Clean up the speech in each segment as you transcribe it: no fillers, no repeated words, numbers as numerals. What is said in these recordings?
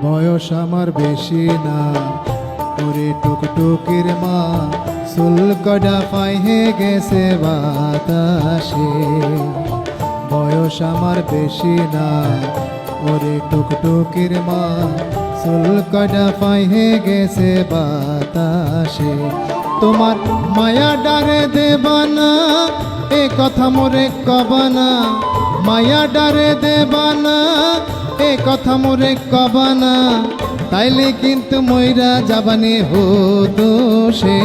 বয়স আমার বেশি না, ওরে টুকটুকির মা চুল কটা পাইহে গেছে বাতাসে। বয়স আমার বেশি না, ওরে টুকটুকির মা চুল কটা পাইহে গেছে বাতাসে। তোমার মায়া ডারে দেবানা এ কথা মোরে কবানা, মায়া ডারে দেবানা এ কথা মোরে কবানা, তাইলে কিন্তু ময়রা যাবানি হতো সে।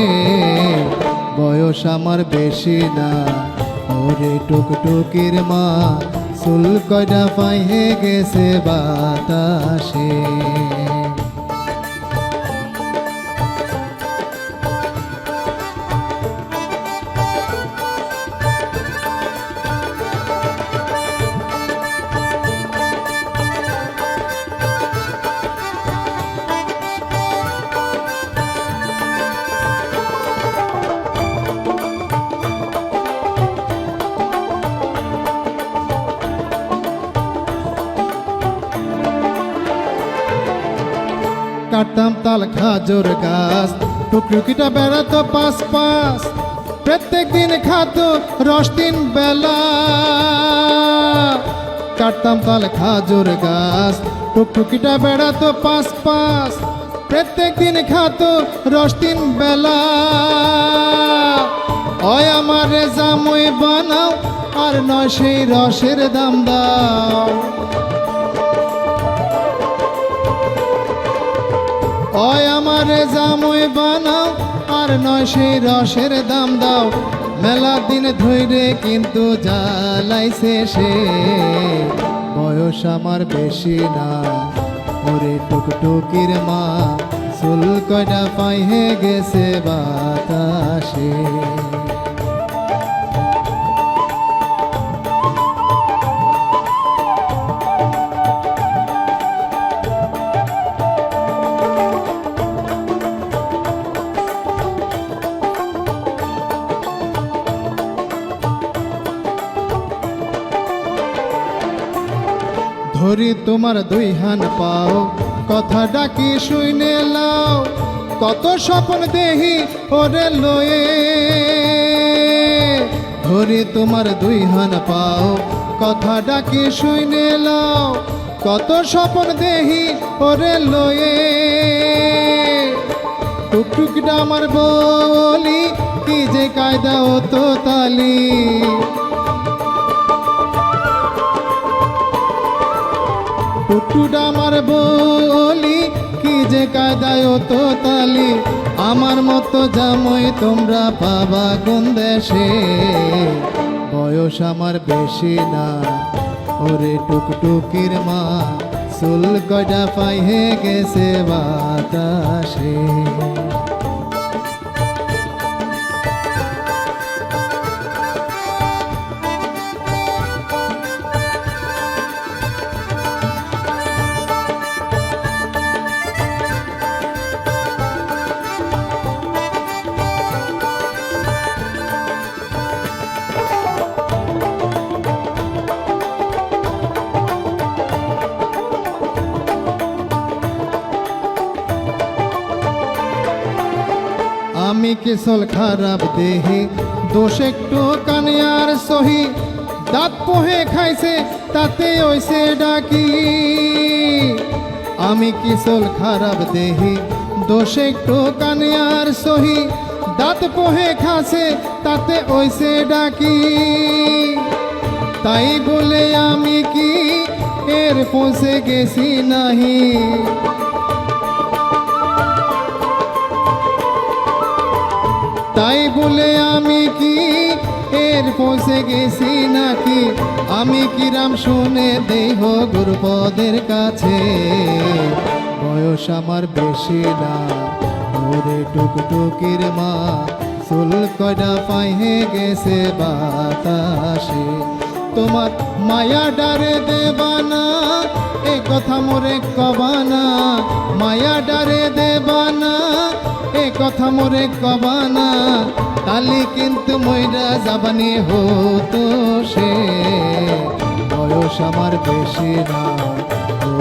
বয়স আমার বেশি না, ওরে টুকটুকির মা চুল কয়টা পাইহে গেছে বাতাসে। কাটতাম তাল খাজুর গাছ, টুকটুকিটা বেড়াতো পাশ পাশ, প্রত্যেক দিন খাতো রস 3 বেলা। কাটতাম তাল খাজুর গাছ, টুকটুকিটা বেড়াতো পাশ পাশ, প্রত্যেক দিন খাতো রস 3 বেলা। ওই আমার জামই বানাও আর নয় সেই রসের দাম দাও। ওই আমার জামই বানাও আর নয় সেই রসের দাম দাও। মেলা দিন ধরে কিন্তু জ্বালাইছে সে। বয়স আমার বেশি না, ওরে টুকটুকির মা চুল কয়টা পাইহে গেছে বাতাসে। ধরি তোমার 2 হান পাও, কথা ডাকি শুইনে লাও, কত স্বপ্ন দেহি ওরে লয়ে। ধরি তোমার 2 হান পাও, কথা ডাকি শুইনে লাও, কত স্বপ্ন দেহি ওরে লয়ে। টুকটুকিটা আমার বলি কি যে কায়দা ও তো তালি। টুকটুটা আমার বলি কি যে কায়দায় তো তালি, আমার মতো জামই তোমরা পাবা কোন দেশে। বয়স আমার বেশি না, ওরে টুকটুকির মা চুল কয়টা পাইহে গেছে বাতাসে। আমি কিসল খারাপ দেহি, দোষ একটু কানিয়ার সহি, দাঁত পোহে খাইছে তাতে ওইসে ডাকি। আমি কিসল খারাপ দেহি, দোষ একটু কানিয়ার সহি, দাঁত পোহে খাসে তাতে ওইসে ডাকি। তাই বলে আমি কি এর পৌঁছে গেছি নাহি। তাই বলে আমি কি এর পৌঁছে গেছি নাকি। আমি কিরাম শুনে দেহ গুরুপদের কাছে। বয়স আমার বেশি না, ওরে টুকটুকির মা চুল কয়টা পাইহে গেছে বাতাসে। তোমার মায়া ডারে দেবানা এ কথা মোরে কবানা, মায়া ডারে দেবানা এ কথা মোরে কবানা, তালি কিন্তু ময়রা যাবানি হতো সে। বয়স আমার বেশি না,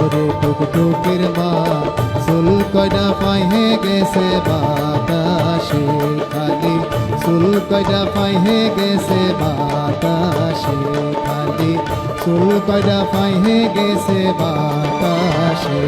ওরে টুকটুকির মা চুল কয়টা পাইহে গেছে বাতাসে খালি চুল কয়টা পাইহে গেছে বাতাসে খালি চুল কয়টা পাইহে গেছে বাতাসে